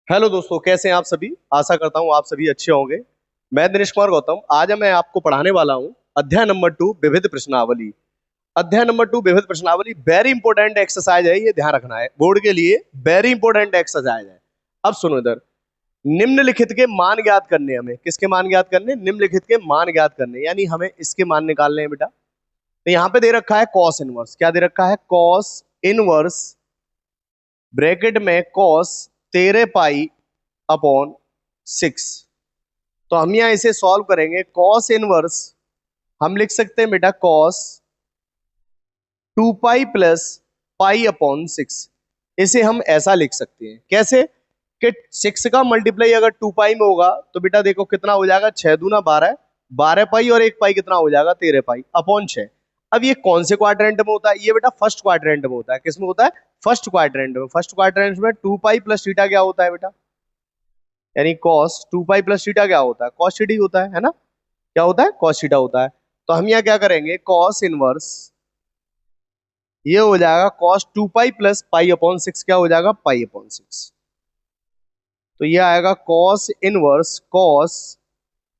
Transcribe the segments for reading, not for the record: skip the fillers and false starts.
Hello दोस्तों, कैसे हैं आप सभी। आशा करता हूं आप सभी अच्छे होंगे। मैं दिनेश कुमार गौतम। आज मैं आपको पढ़ाने वाला हूं अध्याय नंबर 2 विविध प्रश्नावली। अध्याय नंबर 2 विविध प्रश्नावली वेरी इंपॉर्टेंट एक्सरसाइज है, ये ध्यान रखना है बोर्ड के लिए। वेरी इंपॉर्टेंट एक्सरसाइज है। अब सुनो इधर। निम्नलिखित के मान ज्ञात करने, हमें किसके मान ज्ञात करने, निम्नलिखित के मान ज्ञात करने, यानी हमें इसके मान निकालने हैं बेटा। तो यहाँ पे दे रखा है कॉस इनवर्स। क्या दे रखा है? कॉस इनवर्स, ब्रैकेट में कॉस 13 पाई अपॉन 6। तो हम यहां इसे सॉल्व करेंगे। कॉस इनवर्स हम लिख सकते हैं बेटा cos 2 pi plus pi upon 6। इसे हम ऐसा लिख सकते हैं, कैसे कि 6 का मल्टीप्लाई अगर 2 पाई में होगा तो बेटा देखो कितना हो जाएगा, 6 दूना 12, 12 पाई और 1 पाई कितना हो जाएगा, 13 पाई अपॉन 6। अब ये कौन से क्वाड्रेंट में होता है? ये बेटा फर्स्ट क्वाड्रेंट में होता है। किस में होता है? फर्स्ट क्वाड्रेंट में। फर्स्ट क्वाड्रेंट में 2 पाई प्लस थीटा क्या होता है बेटा, यानी cos 2 पाई प्लस थीटा क्या होता है, cos थीटा होता है ना। क्या होता है? cos थीटा होता है। तो हम यहाँ क्या करेंगे, cos इनवर्स ये हो जाएगा cos 2 pi plus pi upon 6। क्या हो जाएगा? Pi upon 6। तो ये आएगा cos inverse cos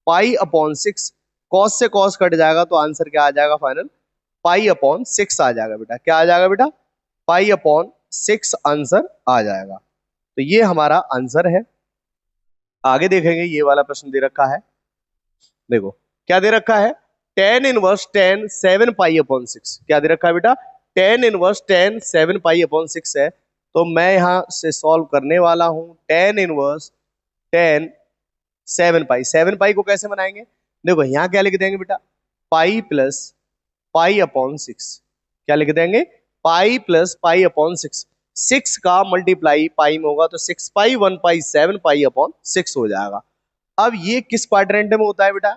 pi upon 6। cos से cos कट जाएगा तो आंसर क्या आ जाएगा फाइनल, पाई अपॉन 6 आ जाएगा बेटा। क्या आ जाएगा बेटा? पाई अपॉन 6 आंसर आ जाएगा। तो ये हमारा आंसर है। आगे देखेंगे, ये वाला प्रश्न दे रखा है। देखो क्या दे रखा है, tan inverse tan 7 pi upon 6। क्या दे रखा है बेटा? Tan inverse tan 7 pi upon 6 है। तो मैं यहां से सॉल्व करने वाला हूं। टेन इनवर्स टेन 7 पाई, 7 पाई को कैसे बनाएंगे? देखो यहां क्या लिख देंगे बेटा, पाई प्लस पाई अपॉन 6। क्या लिख देंगे? Pi plus pi upon 6। 6 का मल्टीप्लाई पाई में होगा तो 6 पाई 1 पाई 7 पाई अपॉन 6 हो जाएगा। अब ये किस क्वाड्रेंट में होता है बेटा?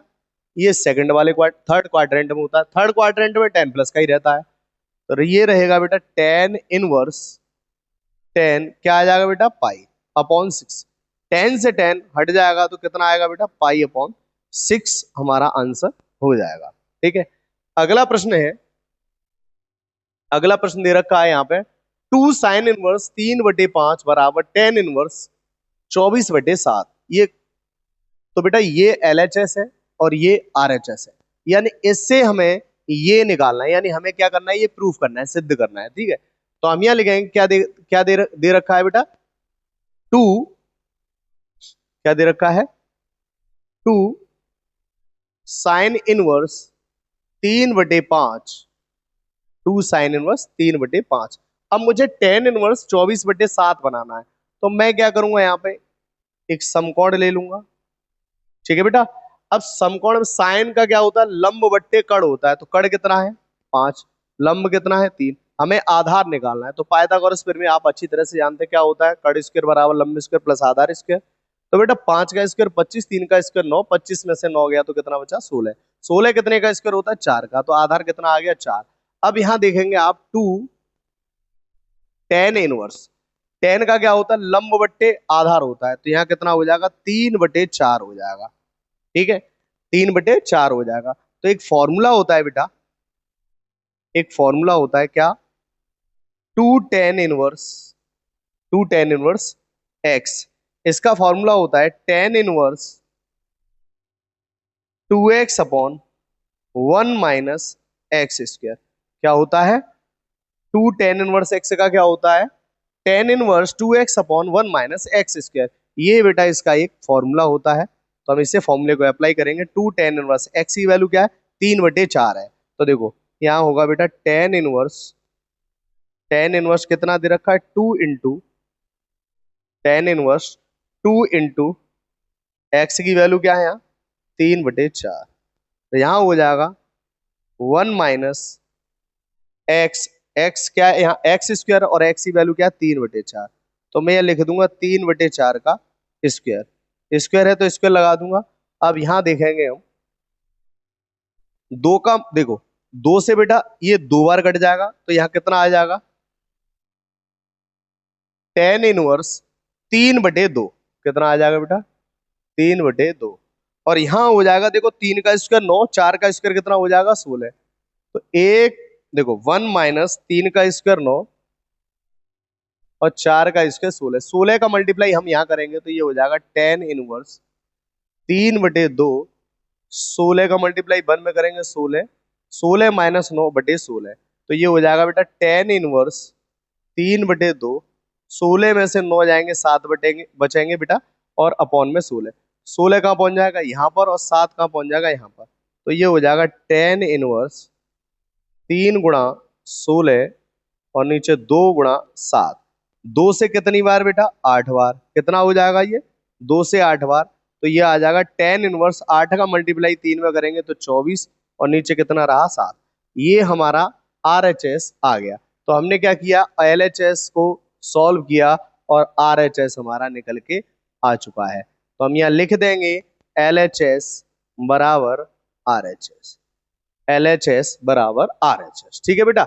ये सेकंड वाले थर्ड क्वाड्रेंट में होता है। थर्ड क्वाड्रेंट में टेन प्लस का ही रहता है। तो ये रहेगा बेटा टेन इनवर्स टेन क्या आ जाएगा बेटा, पाई अपॉन 6। 10 से 10 हट जाएगा तो कितना आएगा बेटा, पाई अपॉन 6 हमारा आंसर हो जाएगा। ठीक है। अगला प्रश्न है, अगला प्रश्न दे रखा है यहाँ पे, 2 साइन इनवर्स 3/5 बराबर टेन इनवर्स 24/7। ये तो बेटा ये LHS है और ये RHS है, यानी इससे हमें ये निकालना है, यानी हमें क्या करना है, ये प्रूफ करना है, सिद्ध करना है। ठीक है। तो हम यहां लिखेंगे क्या दे रखा है बेटा, टू क्या दे रखा है, 2 साइन इनवर्स 3/5, 2 साइन इनवर्स 3/5। अब मुझे टेन इनवर्स 24/7 बनाना है। तो मैं क्या करूंगा, यहाँ पे एक समकोण ले लूंगा। ठीक है बेटा। अब समकोण में साइन का क्या होता है, लंब बट्टे कड़ होता है। तो कड़ कितना है, 5, लंब कितना है, 3। हमें आधार निकालना है। तो पाइथागोरस प्रमेय आप अच्छी तरह से जानते हैं, क्या होता है, कड़ स्क्वायर बराबर लंब स्क्वायर प्लस आधार स्क्वायर। तो बेटा 5 का स्क्वायर 25, 3 का स्क्वायर 9, 25 में से 9 गया तो कितना बचा, 16। 16 कितने का स्क्वायर होता है, 4 का। तो आधार कितना आ गया, 4। अब यहां देखेंगे आप, 2 टेन इनवर्स, टेन का क्या होता है, लंब बट्टे आधार होता है। तो यहाँ कितना हो जाएगा, 3/4 हो जाएगा। ठीक है, 3/4 हो जाएगा। तो एक फॉर्मूला होता है बेटा, एक फॉर्मूला होता है क्या, two tan inverse, 2 tan inverse x. इसका फॉर्मूला होता है टेन इनवर्स 2x/1 - x²। क्या होता है, 2 टेन इनवर्स एक्स का क्या होता है, टेन इनवर्स 2x/1 - x²। ये बेटा इसका एक फॉर्मूला होता है। तो हम इसे फॉर्मूले को अप्लाई करेंगे। 2 टेन इनवर्स एक्स की वैल्यू क्या है, 3/4 है। तो देखो यहाँ होगा बेटा टेन इनवर्स कितना दे रखा है, 2 इंटू एक्स की वैल्यू क्या है यहाँ, 3/4। तो यहाँ हो जाएगा 1 - एक्स क्या है यहाँ, x² और x की वैल्यू क्या है, 3/4। तो मैं ये लिख दूंगा 3/4 का स्क्वायर। स्क्वायर है तो स्क्वायर लगा दूंगा। अब यहां देखेंगे हम, दो का देखो, दो से बेटा ये 2 बार कट जाएगा तो यहाँ कितना आ जाएगा, टेन इनवर्स 3/2। कितना आ जाएगा बेटा, 3/2। और यहां हो जाएगा देखो, 3 का स्क्वायर 9, 4 का स्क्वायर कितना हो जाएगा, 16। तो एक देखो 1 - 3 का स्क्वायर 9 और 4 का स्क्वायर 16, 16 का मल्टीप्लाई हम यहाँ करेंगे तो ये हो जाएगा 10 इनवर्स 3/2, 16 का मल्टीप्लाई 1 में करेंगे 16, 16 माइनस 9/16, तो ये हो जाएगा बेटा 10 इनवर्स 3/2, 16 में से 9 जाएंगे 7 बचेंगे बेटा, और अपॉन में 16, 16 कहाँ पहुंच जाएगा यहाँ पर, और 7 कहाँ पहुंच जाएगा यहाँ पर, तो ये हो जाएगा 10 इनवर्स 3 × 16 और नीचे 2 × 7, 2 से कितनी बार बेटा 8 बार, कितना हो जाएगा ये 2 से 8 बार, तो ये आ जाएगा 10 इनवर्स 8 का मल्टीप्लाई 3 में करेंगे तो 24, और नीचे कितना रहा 7, ये हमारा RHS आ गया। तो हमने क्या किया, LHS को सॉल्व किया और RHS हमारा निकल के आ चुका है। तो हम यहाँ लिख देंगे LHS बराबर RHS, LHS बराबर RHS। ठीक है बेटा।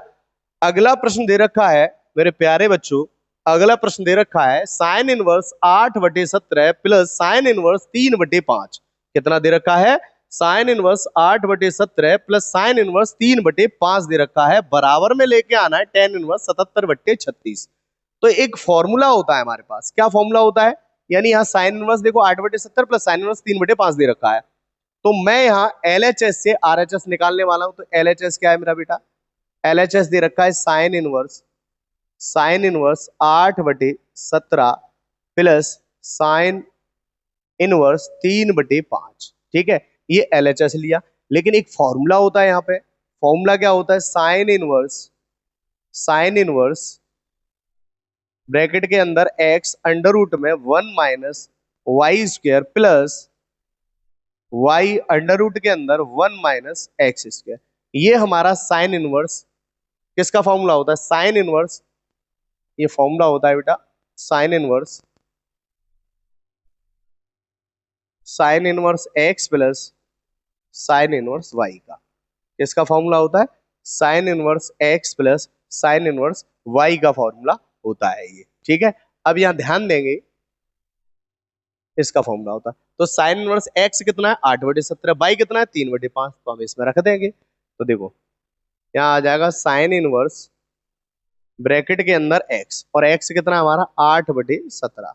अगला प्रश्न दे रखा है मेरे प्यारे बच्चों, अगला प्रश्न दे रखा है sine inverse 8/17 plus sine inverse 3/5, कितना दे रखा है, sine inverse 8/17 plus sine inverse 3/5 दे रखा है, बराबर में लेके आना है टेन इनवर्स 77/36। तो एक फॉर्मूला होता है हमारे पास, क्या फॉर्मूला होता है, यानी यहाँ साइन इनवर्स देखो 8/70 प्लस साइन इनवर्स 3/5 दे रखा है, तो मैं यहाँ LHS से RHS निकालने वाला हूं। तो LHS क्या है मेरा बेटा, LHS दे रखा है sine inverse 8/17 plus sine inverse 3/5, ठीक है, ये LHS लिया। लेकिन एक फॉर्मूला होता है यहाँ पे, फॉर्मूला क्या होता है, साइन इनवर्स ब्रैकेट के अंदर x अंडर रूट में 1 minus y square plus y under root के अंदर 1 माइनस एक्स स्क्वायर, ये हमारा साइन इनवर्स किसका फॉर्मूला होता है, साइन इनवर्स, ये फॉर्मूला होता है बेटा sine inverse x plus sine inverse y का, इसका फॉर्मूला होता है sine inverse x plus sine inverse y का फॉर्मूला होता है ये, ठीक है। अब यहां ध्यान देंगे, इसका फॉर्मूला होता है, तो साइन इनवर्स x कितना है 8/17, y कितना है 3/5, तो हम इसमें रख देंगे। तो देखो यहाँ आ जाएगा साइन इनवर्स ब्रैकेट के अंदर x, और x कितना है हमारा 8/17,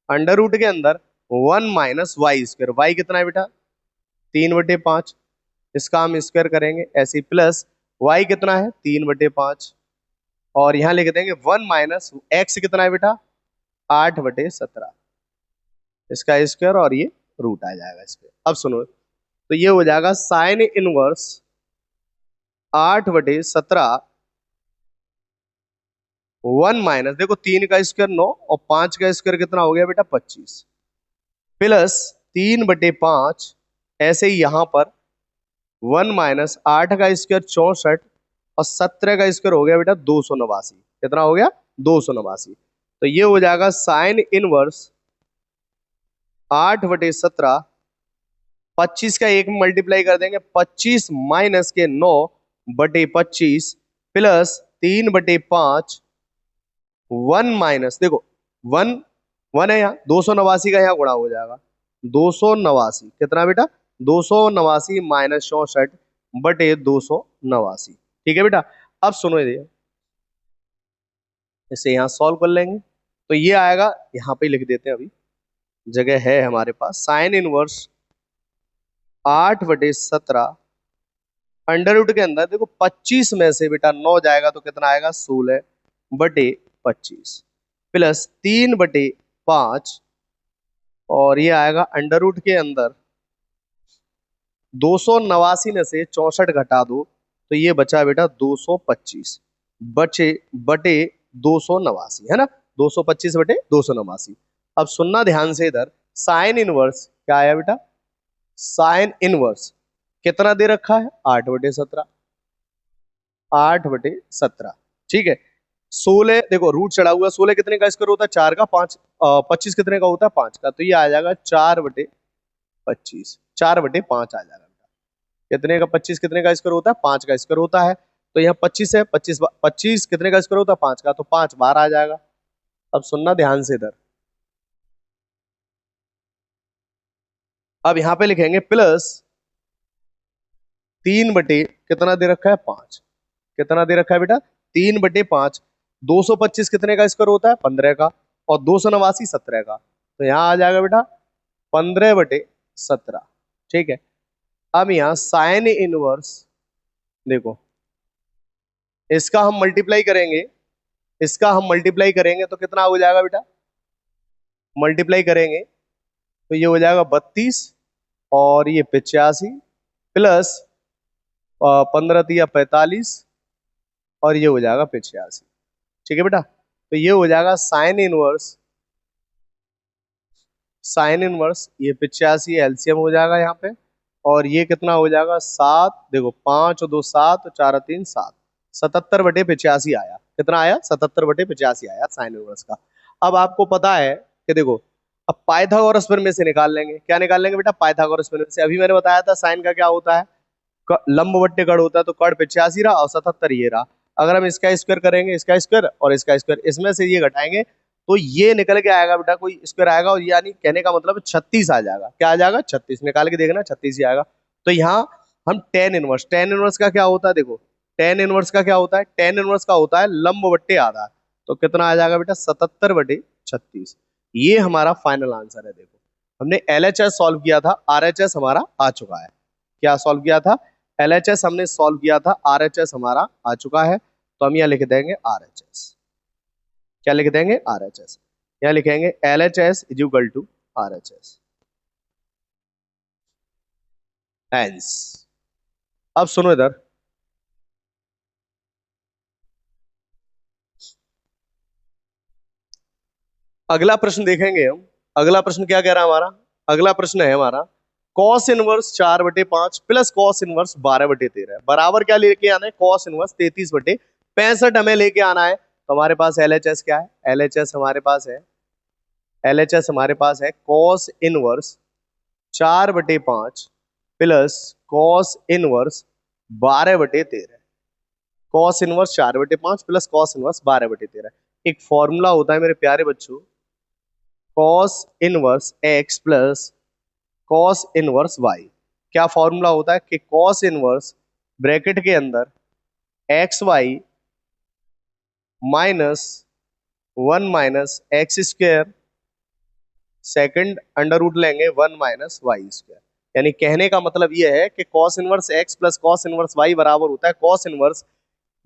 अंडर रूट के अंदर 1 माइनस वाई स्क्वायर, वाई कितना है बेटा 3/5, इसका हम स्क्वायर करेंगे ऐसे, प्लस y कितना है 3/5, और यहाँ लिख देंगे 1 माइनस एक्स कितना है बेटा 8/17, इसका स्क्वायर और ये रूट आ जाएगा इस पे। अब सुनो, तो ये हो जाएगा साइन इनवर्स 8/17 1 माइनस, देखो 3 का स्क्वायर 9 और 5 का स्क्वायर कितना हो गया बेटा 25, प्लस 3/5, ऐसे ही यहां पर 1 माइनस 8 का स्क्वायर 64 और 17 का स्क्वायर हो गया बेटा 289, कितना हो गया 289, तो ये हो जाएगा साइन इनवर्स 8/17, 25 का एक मल्टीप्लाई कर देंगे 25 माइनस के 9/25 प्लस 3/5, 1 माइनस, देखो 1 है यहाँ 289 का यहाँ गुणा हो जाएगा 289, कितना बेटा 289 माइनस 64/289, ठीक है बेटा। अब सुनो ये, इसे यहाँ सॉल्व कर लेंगे, तो ये आएगा, यहाँ पे लिख देते हैं, अभी जगह है हमारे पास, साइन इनवर्स 8/17 अंडर रूट के अंदर देखो 25 में से बेटा 9 जाएगा तो कितना आएगा 16/25 प्लस 3/5, और ये आएगा अंडर रूट के अंदर 289 में से 64 घटा दो तो ये बचा बेटा 225 बटे 289, है ना, 225/289। अब सुनना ध्यान से, इधर साइन इनवर्स क्या आया बेटा, साइन इनवर्स कितना दे रखा है 8/17, 8/17, ठीक है। 16 देखो रूट चढ़ा हुआ, 16 कितने का स्क्वायर होता है 4 का, 5 25 कितने का होता है 5 का, तो ये आ जाएगा 4/25, 4/5 आ जाएगा। कितने का 25 कितने का स्क्वायर होता है 5 का स्क्वायर होता है, तो यहाँ 25 है, 25 कितने का स्क्वायर होता है 5 का, तो 5 बार आ जाएगा। अब सुनना ध्यान से इधर, अब यहाँ पे लिखेंगे प्लस 3 बटे कितना दे रखा है 5, कितना दे रखा है बेटा 3/5, 225 कितने का स्क्वायर होता है? 15 का। और 289 17 का। तो यहाँ आ जाएगा बेटा 15/17। ठीक है। अब यहाँ साइन इनवर्स, देखो इसका हम मल्टीप्लाई करेंगे, इसका हम मल्टीप्लाई करेंगे तो कितना हो जाएगा बेटा? मल्टीप्लाई करेंगे तो ये हो जाएगा 32 और ये 85 प्लस 15×3 = 45 और ये हो जाएगा 85। ठीक है बेटा। तो ये हो जाएगा साइन इनवर्स ये 85 एलसीएम हो जाएगा यहाँ पे। और ये कितना हो जाएगा? 7, देखो 5 और 2 7, 4 और 3 7, 77/85 आया। कितना आया? 77/85 आया साइन इनवर्स का। अब आपको पता है कि देखो, अब पाइथागोरस प्रमेय से निकाल लेंगे। क्या निकाल लेंगे बेटा? पाइथागोरस प्रमेय से। अभी मैंने बताया था साइन का क्या होता है, लंब बट्टे कड़ होता है। तो कड़ 85 रहा और 77 ये रहा। अगर हम इसका स्क्वायर करेंगे, इसका स्क्वायर और इसका स्क्वायर, इसमें से ये घटाएंगे तो ये निकल के आएगा बेटा, कोई स्क्वायर आएगा और यानी कहने का मतलब 36 आ जाएगा। क्या आ जाएगा? 36। निकाल के देखना 36 ही आएगा। तो यहाँ हम टेन इनवर्स का क्या होता है? देखो टेन इनवर्स का क्या होता है? टेन इनवर्स का होता है लंब बट्टे आधा। तो कितना आ जाएगा बेटा? 77/36। ये हमारा फाइनल आंसर है। देखो हमने एलएचएस सॉल्व किया था, आरएचएस हमारा आ चुका है। क्या सॉल्व किया था? एलएचएस हमने सॉल्व किया था, आरएचएस हमारा आ चुका है। तो हम यहाँ लिख देंगे आरएचएस। क्या लिख देंगे? आरएचएस। यहाँ लिखेंगे LHS is equal to RHS. Hence, अब सुनो इधर, अगला प्रश्न देखेंगे हम। अगला प्रश्न क्या कह रहा है हमारा? अगला प्रश्न है हमारा cos inverse 4/5 plus cos inverse 12/13 बराबर क्या लेके आना है? कॉस इनवर्स 33/65 हमें लेके आना है। तो हमारे पास एलएचएस क्या है? एलएचएस हमारे पास है cos inverse 4/5 plus cos inverse 12/13। Cos inverse 4/5 plus cos inverse 12/13। एक फॉर्मूला होता है मेरे प्यारे बच्चों, cos inverse x plus cos inverse y. क्या फॉर्मूला होता है कि कॉस इनवर्स ब्रैकेट के अंदर x y minus 1 minus x square second under root लेंगे 1 माइनस वाई स्क्वायर। यानी कहने का मतलब यह है कि cos inverse x plus cos inverse y बराबर होता है कॉस इनवर्स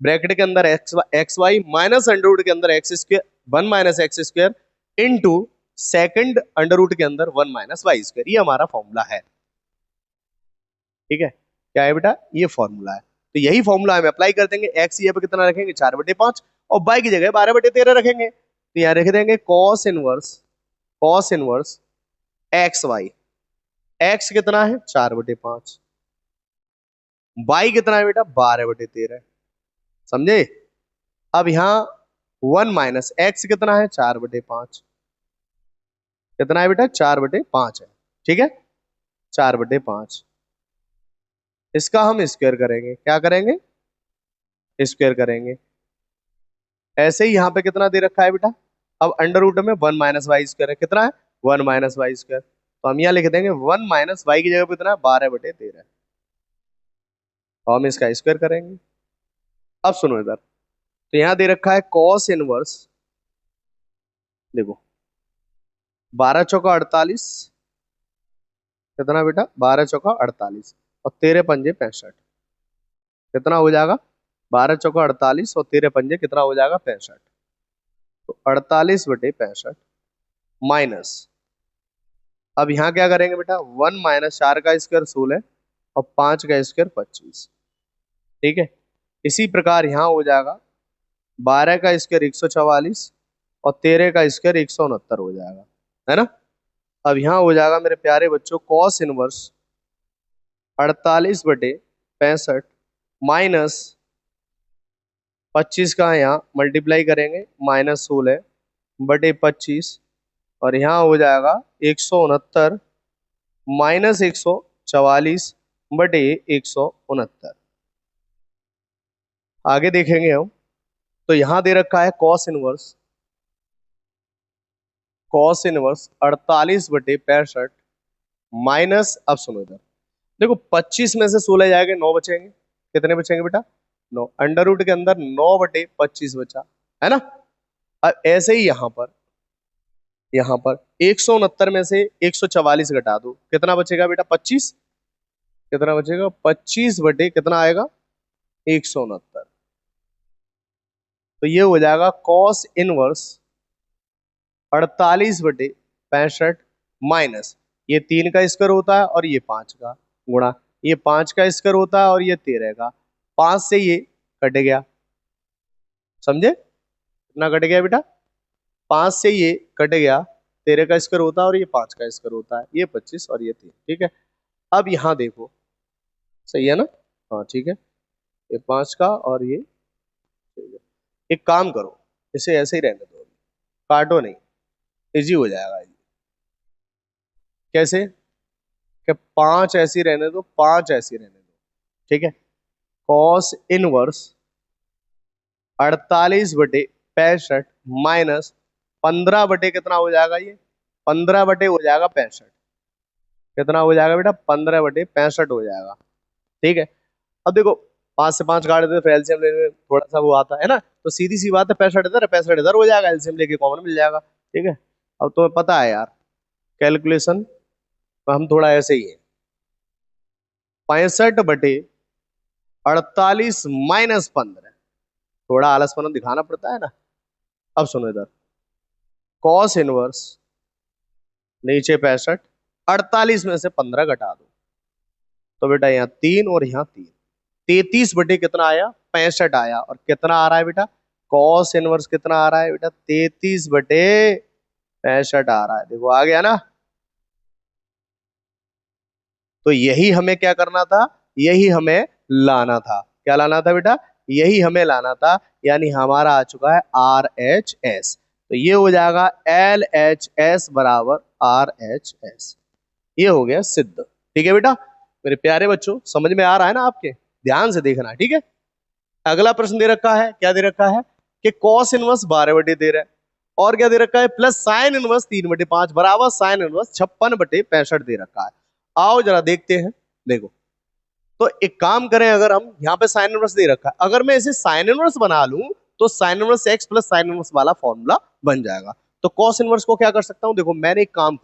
ब्रैकेट के अंदर x y minus under root के अंदर x square 1 minus x square into second under root के अंदर 1 माइनस वाई स्क्वायर। ये हमारा फॉर्मूला है। ठीक है, क्या है बेटा? ये फॉर्मूला है। तो यही फॉर्मूला हम अप्लाई कर देंगे। एक्स ये पे कितना रखेंगे? 4/5 और वाई की जगह 12/13 रखेंगे। तो यहाँ रख देंगे cos inverse x y. X कितना है? 4/5। वाई कितना है बेटा? 12/13। समझे? अब यहाँ 1 माइनस एक्स कितना है? 4/5। कितना है बेटा? 4/5 है। ठीक है, 4/5। इसका हम स्क्वायर करेंगे। क्या करेंगे? स्क्वायर करेंगे। ऐसे ही यहाँ पे कितना दे रखा है बेटा? अब अंडर रूट में 1 माइनस वाई स्क्वायर है। कितना है? 1 माइनस वाई स्क्वायर। तो हम यहाँ लिख देंगे 1 माइनस वाई की जगह पे कितना है? 12/13। तो हम इसका स्क्वायर करेंगे। अब सुनो इधर, तो यहाँ दे रखा है कॉस इनवर्स, देखो 12 चौका 48। कितना बेटा? 12 चौका 48 और 13 पंजे 65। कितना हो जाएगा? 12 चौका 48 और 13 पंजे कितना हो जाएगा? 65। तो 48/65 माइनस, अब यहाँ क्या करेंगे बेटा? 1 माइनस 4 का स्क्वायर 16 और 5 का स्क्वायर 25। ठीक है, इसी प्रकार यहाँ हो जाएगा 12 का स्क्वायर 144 और 13 का स्क्वायर 169 हो जाएगा, है ना? अब यहाँ हो जाएगा मेरे प्यारे बच्चों कॉस इनवर्स 48/65 माइनस 25 का यहाँ मल्टीप्लाई करेंगे -16/25 और यहाँ हो जाएगा 169 माइनस 144/169। आगे देखेंगे हम, तो यहाँ दे रखा है कॉस इनवर्स 48/65 माइनस, अब सुनो इधर, देखो 25 में से 16 जाएंगे 9 बचेंगे। कितने बचेंगे बेटा? 9। अंडर रूट के अंदर 9/25 बचा। है ना। अब ऐसे ही यहां पर 169 में से 144 घटा दो, कितना बचेगा बेटा? 25। कितना बचेगा? 25 बटे कितना आएगा? 169। तो ये हो जाएगा कॉस इनवर्स 48/65 माइनस ये 3 का स्क्वायर होता है और ये 5 का, गुणा ये 5 का स्क्वायर होता है और ये 13 का। 5 से ये कट गया, समझे? कितना कट गया बेटा? 5 से ये कट गया, 13 का स्क्वायर होता है और ये 5 का स्क्वायर होता है, ये 25 और ये 3। ठीक है, अब यहां देखो, सही है ना? हाँ ठीक है, ये 5 का और ये, ठीक है। एक काम करो, इसे ऐसे ही रहने दो, काटो नहीं, इजी हो जाएगा ये। कैसे? कि 5 ऐसी रहने दो, 5 ऐसी रहने दो, ठीक है। कॉस इनवर्स 48/65 माइनस 15 बटे कितना हो जाएगा? ये 15 बटे हो जाएगा 65। कितना हो जाएगा बेटा? 15/65 हो जाएगा। ठीक है, अब देखो 5 से 5 काट देते, फिर एलसीएम लेने में थोड़ा सा वो आता है ना, तो सीधी सी बात है 65 इधर 65 इधर हो जाएगा, एलसीएम लेके कॉमन मिल जाएगा। ठीक है, अब तुम्हें पता है यार कैलकुलेशन, हम थोड़ा ऐसे ही है, 65/48 माइनस 15, थोड़ा आलसपना दिखाना पड़ता है ना। अब सुनो इधर, कॉस इनवर्स नीचे 65, 48 में से 15 घटा दो, तो बेटा यहाँ 3 और यहाँ 3, 33 बटे कितना आया? 65 आया। और कितना आ रहा है बेटा? कॉस इनवर्स कितना आ रहा है बेटा? 33/65 आ रहा है, देखो आ गया ना। तो यही हमें क्या करना था? यही हमें लाना था। क्या लाना था बेटा? यही हमें लाना था, यानी हमारा आ चुका है RHS। तो ये हो जाएगा LHS बराबर RHS। ये हो गया सिद्ध। ठीक है बेटा, मेरे प्यारे बच्चों, समझ में आ रहा है ना आपके? ध्यान से देखना, ठीक है। अगला प्रश्न दे रखा है, क्या दे रखा है? कि कॉस इनवर्स 12/13 और क्या दे रखा है? प्लस साइन इनवर्स 3/5 बराबर साइन इनवर्स 56/65 दे रखा है। आओ जरा देखते हैं। देखो, तो एक काम करें, अगर हम यहाँ पे साइन इनवर्स दे रखा है, अगर मैं इसे साइन इनवर्स बना लूं तो sign inverse x plus sine inverse वाला फॉर्मूला बन जाएगा। तो कॉस इनवर्स को क्या कर सकता हूं? देखो मैंने एक काम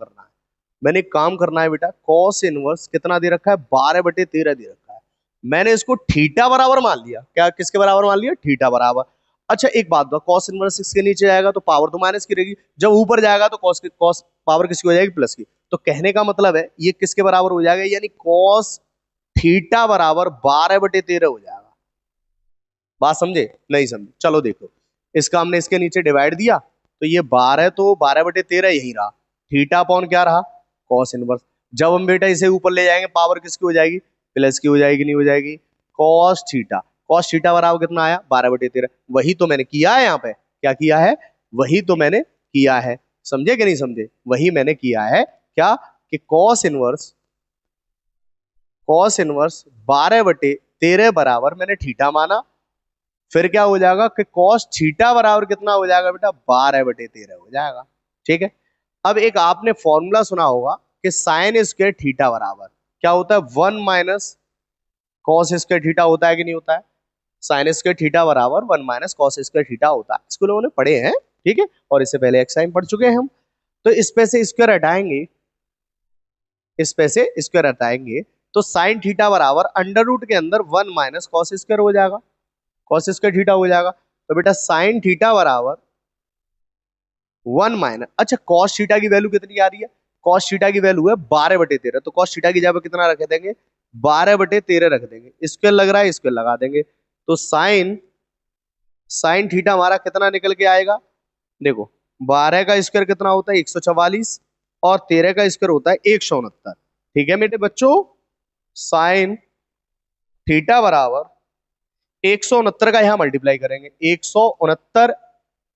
करना है बेटा, कॉस इनवर्स कितना दे रखा है? 12/13 दे रखा है। मैंने इसको थीटा बराबर मान लिया। क्या किसके बराबर मान लिया? थीटा बराबर। अच्छा एक बात बताओ, कॉस इनवर्स इसके नीचे जाएगा तो पावर तो माइनस की रहेगी, जब ऊपर जाएगा तो कॉस पावर किसकी हो जाएगी? प्लस की। तो कहने का मतलब है ये किसके बराबर हो जाएगा? यानी कॉस थीटा बराबर 12/13 हो जाएगा। बात समझे? नहीं समझे? चलो देखो, इसका हमने इसके नीचे डिवाइड दिया, तो ये 12 तो 12/13 यही रहा, थीटा अपॉन क्या रहा? Cos inverse. जब हम बेटा इसे ऊपर ले जाएंगे, पावर किसकी हो जाएगी? प्लस की हो जाएगी, नहीं हो जाएगी? Cos theta. कॉस थीटा बराबर कितना आया? 12/13। वही तो मैंने किया है यहाँ पे। क्या किया है? वही तो मैंने किया है। समझे कि नहीं समझे? वही मैंने किया है। क्या? कि कॉस इनवर्स 12/13 बराबर मैंने थीटा माना, फिर क्या हो जाएगा कि कॉस थीटा बराबर कितना हो जाएगा बेटा? 12/13 हो जाएगा। ठीक है, अब एक आपने फॉर्मूला सुना होगा कि साइन स्क्वायर थीटा बराबर क्या होता है? 1 माइनस कॉस स्क्वायर थीटा होता है कि नहीं होता है? साइन स्क्वायर थीटा बराबर 1 माइनस कॉस स्क्वायर थीटा होता है। इसको लोगों ने पढ़े हैं, ठीक है, और इससे पहले एक्सरसाइज पढ़ चुके हैं हम। तो इस पे से स्क्वायर हटाएंगे, इस पे से स्क्वायर हटाएंगे, तो साइन थीटा बराबर अंडर रूट के अंदर 1 माइनस कॉस स्क्वायर हो जाएगा, कॉस स्क्वायर थीटा हो जाएगा। तो बेटा साइन थीटा बराबर 1 माइनस, अच्छा कॉस थीटा की वैल्यू कितनी आ रही है? कॉस थीटा की वैल्यू है 12/13, तो कॉस थीटा की जगह कितना रख देंगे? 12/13 रख देंगे। स्क्वायर लग रहा है, स्क्वायर लगा देंगे, तो साइन साइन थीटा हमारा कितना निकल के आएगा? देखो 12 का स्क्वायर कितना होता है? 144, और 13 का स्क्वायर होता है 169। ठीक है मेरे बच्चों, साइन थीटा बराबर 169 का यहां मल्टीप्लाई करेंगे, 169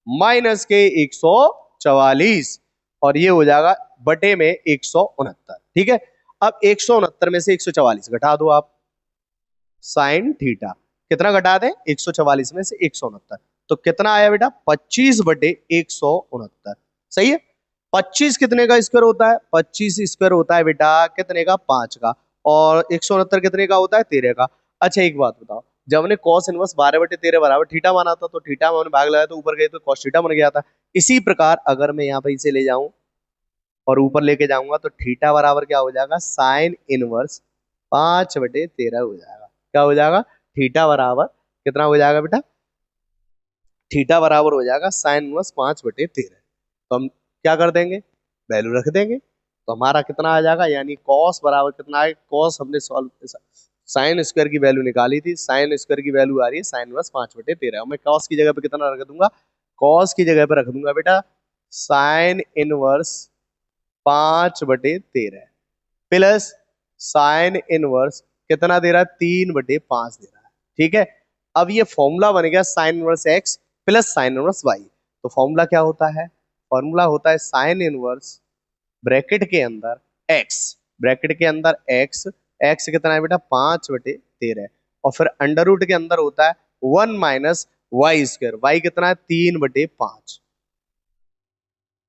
माइनस के 144, और ये हो जाएगा बटे में 169। ठीक है, अब 169 में से 144 घटा दो आप, साइन थीटा कितना घटा दें? 144 में से 169, तो कितना आया बेटा? 25/169। सही है। 25 कितने का स्क्वायर होता है? 25 स्क्वायर होता है बेटा कितने का? 5 का। और 169 कितने का होता है? 13 का। अच्छा एक बात बताओ, जब हमने cos इनवर्स 12/13 बराबर थीटा माना था तो थीटा में हमने भाग लगाया तो ऊपर गए तो cos थीटा बन गया था। इसी प्रकार अगर मैं यहाँ पे इसे ले जाऊं और ऊपर लेके जाऊंगा तो थीटा बराबर क्या हो जाएगा, साइन इनवर्स 5/13 हो जाएगा। क्या हो जाएगा, थीटा बराबर कितना हो जाएगा बेटा, थीटा बराबर हो जाएगा साइन इनवर्स 5/13। तो हम क्या कर देंगे, वैल्यू रख देंगे तो हमारा कितना आ जाएगा, यानी कॉस बराबर कितना है, कॉस हमने सॉल्व साइन स्क्वायर की वैल्यू निकाली थी, साइन स्क्वायर की वैल्यू आ रही है साइन इनवर्स 5/13। मैं कॉस की जगह पे कितना रख दूंगा, कॉस की जगह पे रख दूंगा बेटा sine inverse 5/13 plus sine inverse कितना दे रहा है, 3/5 दे रहा है। ठीक है, अब ये फॉर्मूला बन गया sine inverse x plus sine inverse y. तो फॉर्मूला क्या होता है, फॉर्मूला होता है साइन इनवर्स ब्रैकेट के अंदर एक्स, ब्रैकेट के अंदर एक्स, एक्स कितना है बेटा 5/13 और फिर अंडर रूट के अंदर होता है 1 माइनस वाई स्क्वायर, वाई कितना है 3/5,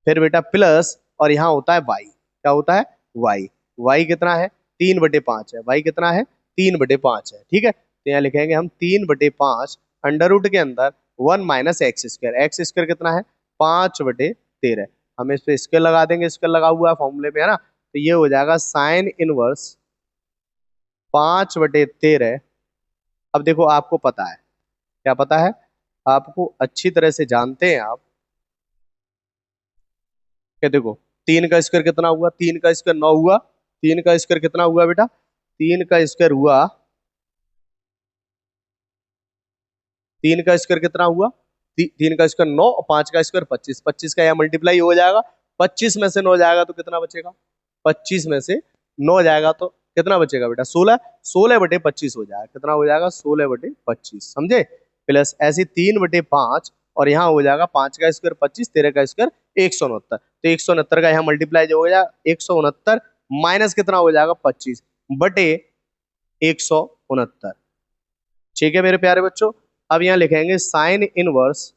फिर बेटा प्लस और यहाँ होता है वाई, क्या होता है वाई, वाई कितना है 3/5 है, वाई कितना है 3/5 है। ठीक है, तो यहाँ लिखेंगे हम 3/5 अंडर रूट के अंदर 1 minus x square, x square कितना है 5/13, हम इस पे स्क्वायर लगा देंगे, स्क्वायर लगा हुआ है फॉर्मूले में है ना, तो ये हो जाएगा साइन इनवर्स 5/13। अब देखो आपको पता है, क्या पता है आपको, अच्छी तरह से जानते हैं आप, क्या देखो 3 का स्क्वायर कितना हुआ, 3 का स्क्वायर 9 हुआ, 3 का स्क्वायर कितना हुआ बेटा, 3 का स्क्वायर हुआ, 3 का स्क्वायर कितना हुआ, 3 का स्क्वायर 9 और 5 का स्क्वायर 25, 25 का यहाँ मल्टीप्लाई हो जाएगा, 25 में से 9 जाएगा तो कितना बचेगा, 25 में से 9 जाएगा तो कितना बचेगा बेटा 16, 16/25 हो जाएगा, कितना हो जाएगा 16/25, समझे, प्लस ऐसे 3/5 और यहाँ हो जाएगा 5 का स्क्वायर 25, 13 का स्क्वायर 169, तो 169 का यहाँ मल्टीप्लाई जो हो जाएगा 169 माइनस कितना हो जाएगा 25/169। ठीक है मेरे प्यारे बच्चों, अब यहाँ लिखेंगे साइन इनवर्स,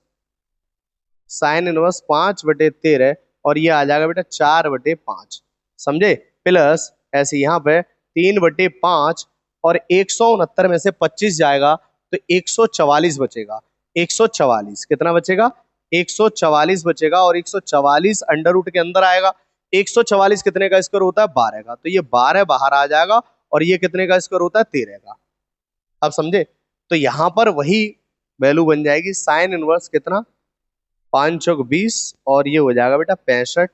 साइन इनवर्स 5/13 और ये आ जाएगा बेटा 4/5, समझे, प्लस ऐसे यहाँ पे 3/5 और 169 में से 25 जाएगा तो 144 बचेगा, 144 कितना बचेगा 144 बचेगा और 144 अंडर रूट के अंदर आएगा, 144 कितने का स्क्वायर होता है 12 का, तो ये 12 बाहर आ जाएगा और ये कितने का स्क्वायर होता है 13 का। अब समझे, तो यहां पर वही वैल्यू बन जाएगी साइन इनवर्स कितना 5 चौक 20 और ये हो जाएगा बेटा 65,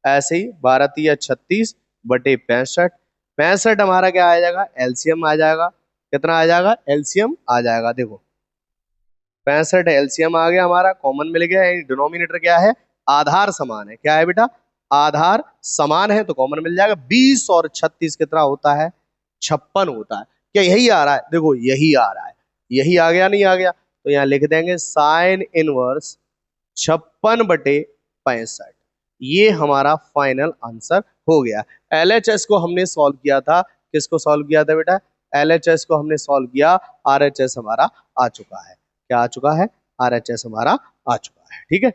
ऐसे ही 12×3=36/65, 65 हमारा क्या आ जाएगा एलसीएम आ जाएगा, कितना आ जाएगा एलसीएम आ जाएगा, देखो 65 एलसीएम आ गया हमारा, कॉमन मिल गया, डिनोमिनेटर क्या है आधार समान है, क्या है बेटा आधार समान है तो कॉमन मिल जाएगा, 20 और 36 कितना होता है 56 होता है, क्या यही आ रहा है, देखो यही आ रहा है, यही आ गया नहीं आ गया, तो यहाँ लिख देंगे साइन इनवर्स 56/65, ये हमारा फाइनल आंसर हो गया। एलएचएस को हमने सॉल्व किया था, किसको सॉल्व किया था बेटा, एलएचएस को हमने सॉल्व किया, आरएचएस हमारा आ चुका है, क्या आ चुका है आरएचएस हमारा आ चुका है। ठीक है,